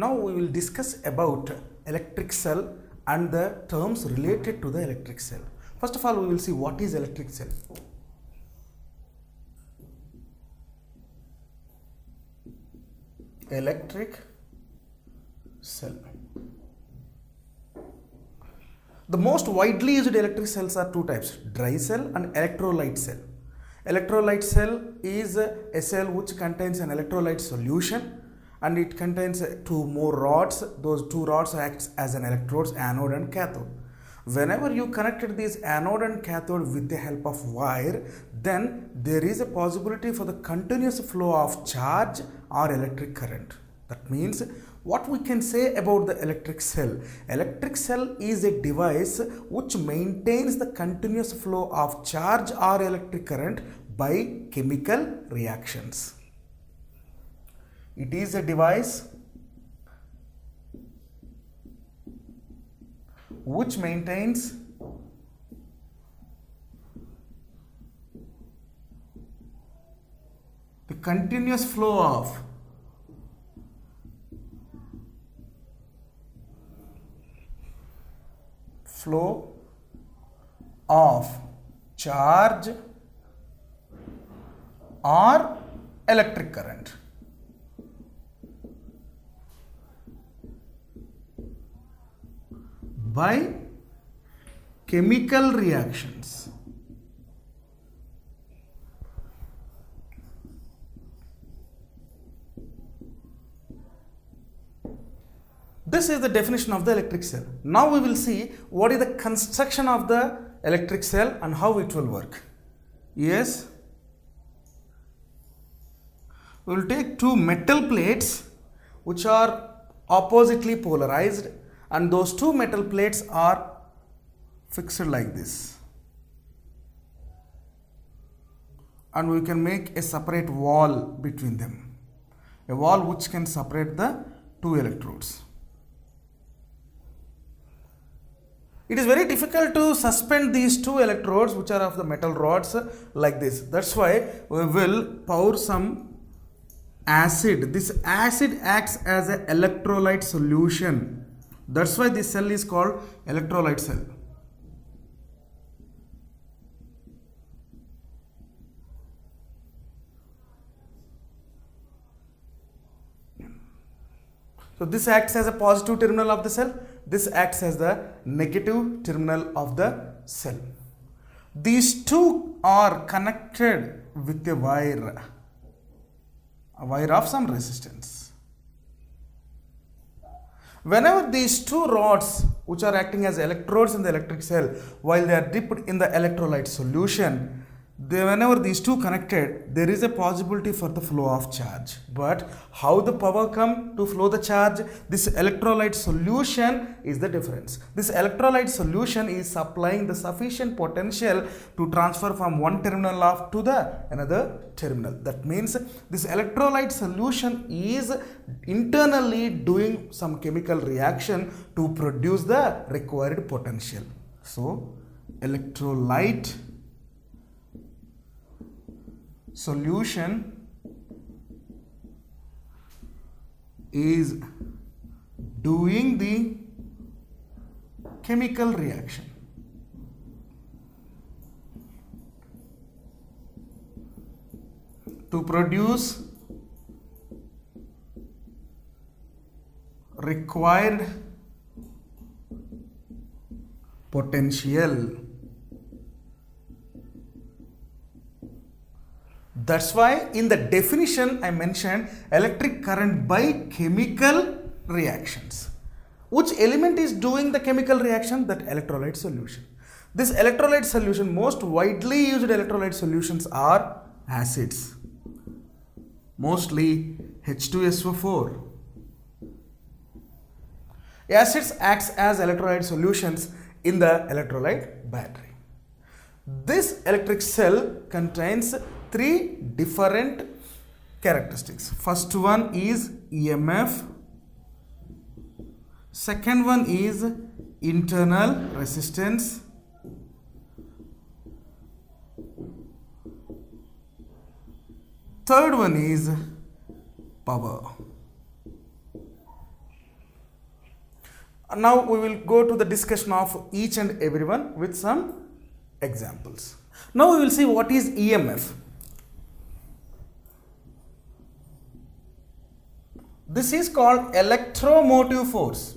Now we will discuss about electric cell and the terms related to the electric cell. First of all, we will see what is electric cell. Electric cell. The most widely used electric cells are two types, dry cell and electrolyte cell. Electrolyte cell is a cell which contains an electrolyte solution and it contains two more rods. Those two rods act as an electrodes, anode and cathode. Whenever you connected this anode and cathode with the help of wire, then there is a possibility for the continuous flow of charge or electric current. That means what we can say about the electric cell. Electric cell is a device which maintains the continuous flow of charge or electric current by chemical reactions. It is a device which maintains the continuous flow of charge or electric current. By chemical reactions. This is the definition of the electric cell. Now we will see what is the construction of the electric cell and how it will work. Yes, we will take two metal plates which are oppositely polarized, and those two metal plates are fixed like this, and we can make a separate wall between them, a wall which can separate the two electrodes. It is very difficult to suspend these two electrodes which are of the metal rods like this. That's why we will pour some acid. This acid acts as an electrolyte solution. That's why this cell is called electrolyte cell. So this acts as a positive terminal of the cell. This acts as the negative terminal of the cell. These two are connected with a wire of some resistance. Whenever these two rods which are acting as electrodes in the electric cell, while they are dipped in the electrolyte solution, whenever these two connected, there is a possibility for the flow of charge. But how the power come to flow the charge? This electrolyte solution is the difference. This electrolyte solution is supplying the sufficient potential to transfer from one terminal of to the another terminal. That means this electrolyte solution is internally doing some chemical reaction to produce the required potential. So electrolyte solution is doing the chemical reaction. To produce required potential. That's why in the definition I mentioned electric current by chemical reactions. Which element is doing the chemical reaction? That electrolyte solution. This electrolyte solution, most widely used electrolyte solutions are acids. Mostly H2SO4. Acids acts as electrolyte solutions in the electrolyte battery. This electric cell contains three different characteristics. First one is EMF. Second one is internal resistance. Third one is power. Now we will go to the discussion of each and every one with some examples. Now we will see what is EMF. This is called electromotive force.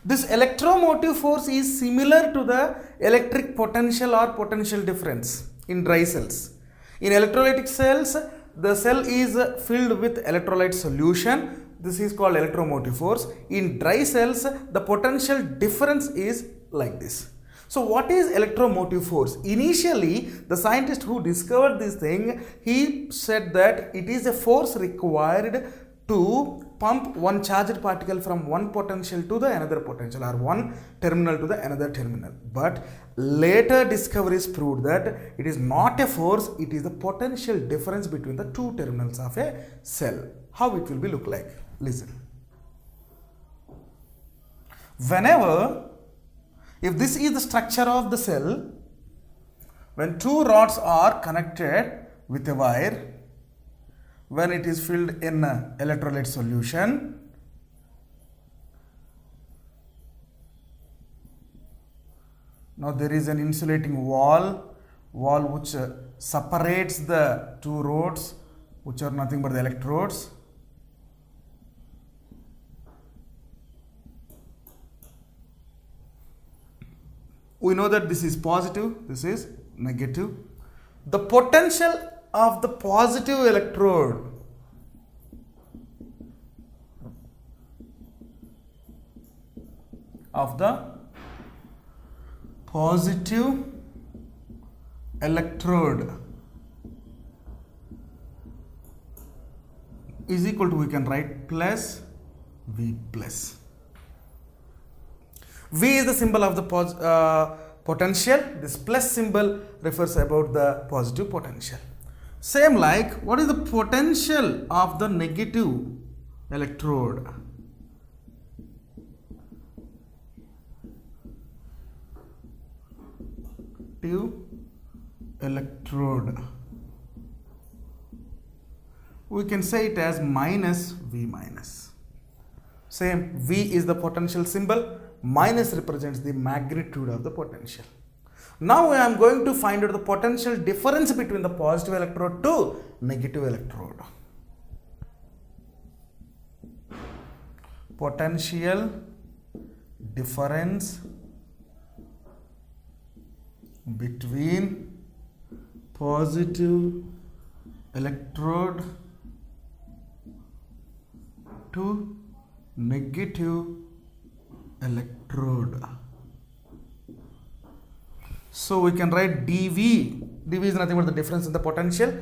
This electromotive force is similar to the electric potential or potential difference in dry cells. In electrolytic cells, the cell is filled with electrolyte solution. This is called electromotive force. In dry cells, the potential difference is like this. So what is electromotive force? Initially, the scientist who discovered this thing, he said that it is a force required to pump one charged particle from one potential to the another potential, or one terminal to the another terminal. But later discoveries proved that it is not a force, it is the potential difference between the two terminals of a cell. How it will be look like? Listen. Whenever, if this is the structure of the cell, when two rods are connected with a wire, when it is filled in electrolyte solution, now there is an insulating wall which separates the two rods, which are nothing but the electrodes. We know that this is positive, this is negative. The potential of the positive electrode is equal to, we can write, plus V plus. V is the symbol of the potential. This plus symbol refers about the positive potential. Same like, what is the potential of the negative electrode? We can say it as minus V minus. Same, V is the potential symbol, minus represents the magnitude of the potential. Now I am going to find out the potential difference between the positive electrode to negative electrode. Potential difference between positive electrode to negative electrode. So we can write dV. dV is nothing but the difference in the potential,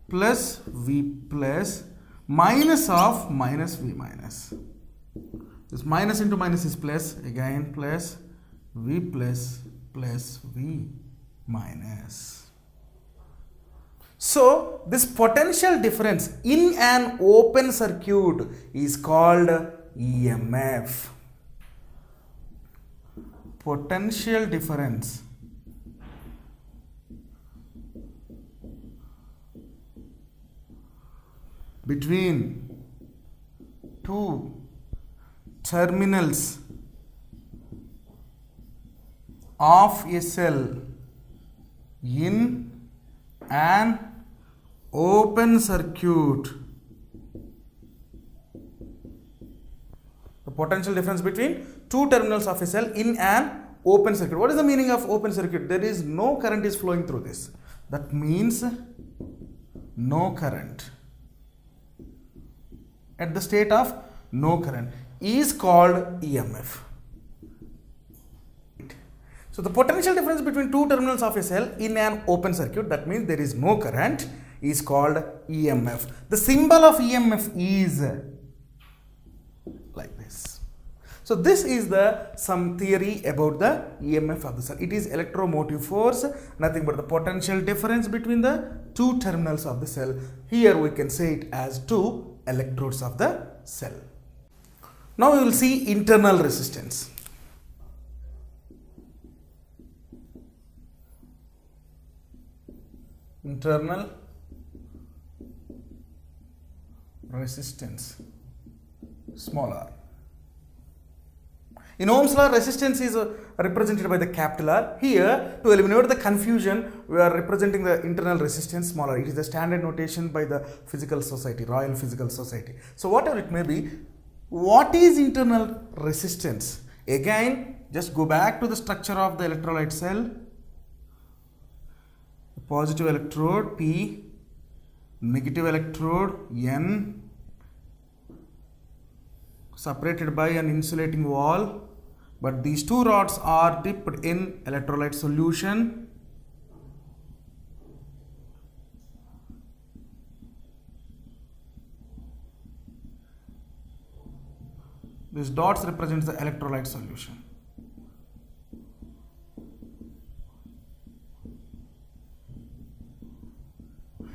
plus V plus minus of minus V minus. This minus into minus is plus, again plus V plus plus V minus. So this potential difference in an open circuit is called EMF. Potential difference between two terminals of a cell in an open circuit. The potential difference between two terminals of a cell in an open circuit. What is the meaning of open circuit? There is no current is flowing through this. That means no current. At the state of no current is called EMF. So the potential difference between two terminals of a cell in an open circuit, that means there is no current, is called EMF. The symbol of EMF is like this. So this is some theory about the EMF of the cell. It is electromotive force, nothing but the potential difference between the two terminals of the cell. Here we can say it as two electrodes of the cell. Now we will see internal resistance. internal resistance, small r. In Ohm's law, resistance is represented by the capital R. Here, to eliminate the confusion, we are representing the internal resistance, small r. It is the standard notation by the Physical Society, Royal Physical Society. So, whatever it may be, what is internal resistance? Again, just go back to the structure of the electrolyte cell. Positive electrode P, negative electrode N, separated by an insulating wall, but these two rods are dipped in electrolyte solution. These dots represent the electrolyte solution.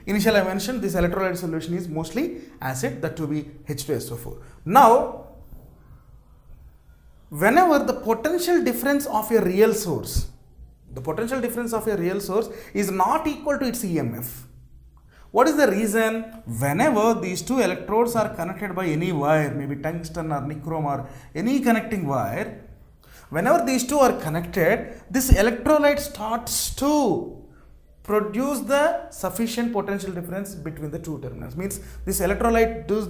Initially I mentioned this electrolyte solution is mostly acid, that to be H2SO4. Now, whenever the potential difference of a real source, is not equal to its EMF. What is the reason? Whenever these two electrodes are connected by any wire, maybe tungsten or nichrome or any connecting wire, whenever these two are connected, this electrolyte starts to produce the sufficient potential difference between the two terminals. Means this electrolyte does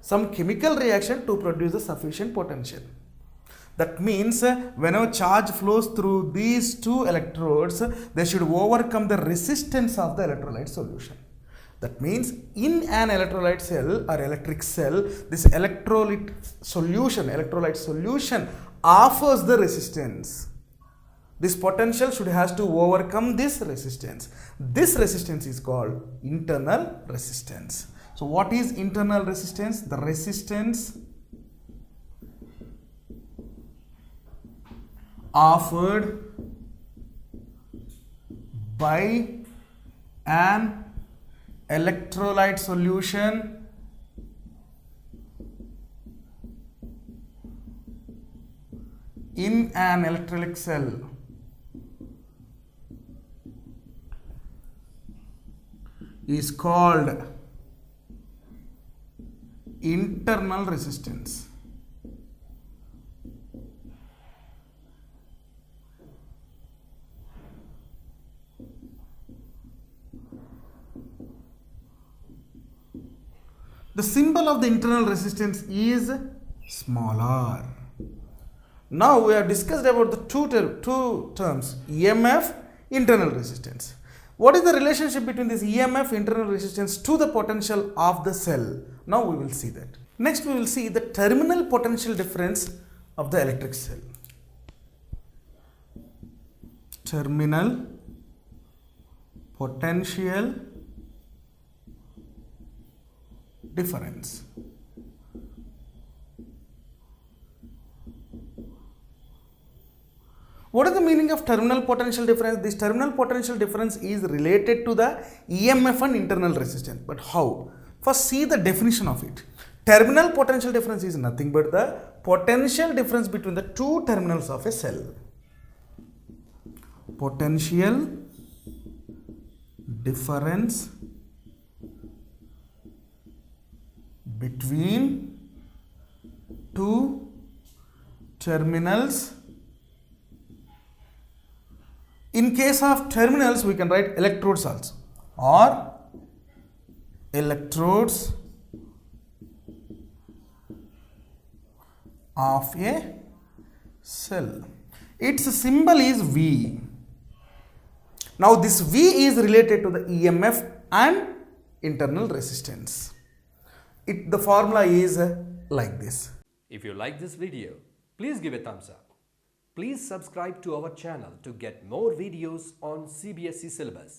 some chemical reaction to produce the sufficient potential. That means whenever charge flows through these two electrodes, they should overcome the resistance of the electrolyte solution. That means in an electrolyte cell or electric cell, this electrolyte solution offers the resistance. This potential has to overcome this resistance. This resistance is called internal resistance. So what is internal resistance? The resistance offered by an electrolyte solution in an electrolytic cell is called internal resistance. The symbol of the internal resistance is small r. Now we have discussed about the two terms, EMF, internal resistance. What is the relationship between this EMF, internal resistance, to the potential of the cell? Now we will see that. Next we will see the terminal potential difference of the electric cell. Terminal potential difference. What is the meaning of terminal potential difference? This terminal potential difference is related to the EMF and internal resistance. But how? First, see the definition of it. Terminal potential difference is nothing but the potential difference between the two terminals of a cell. Potential difference between two terminals. In case of terminals, we can write electrodes also, or electrodes of a cell. Its symbol is V. Now this V is related to the EMF and internal resistance. The formula is like this. If you like this video, please give a thumbs up. Please subscribe to our channel to get more videos on CBSE syllabus.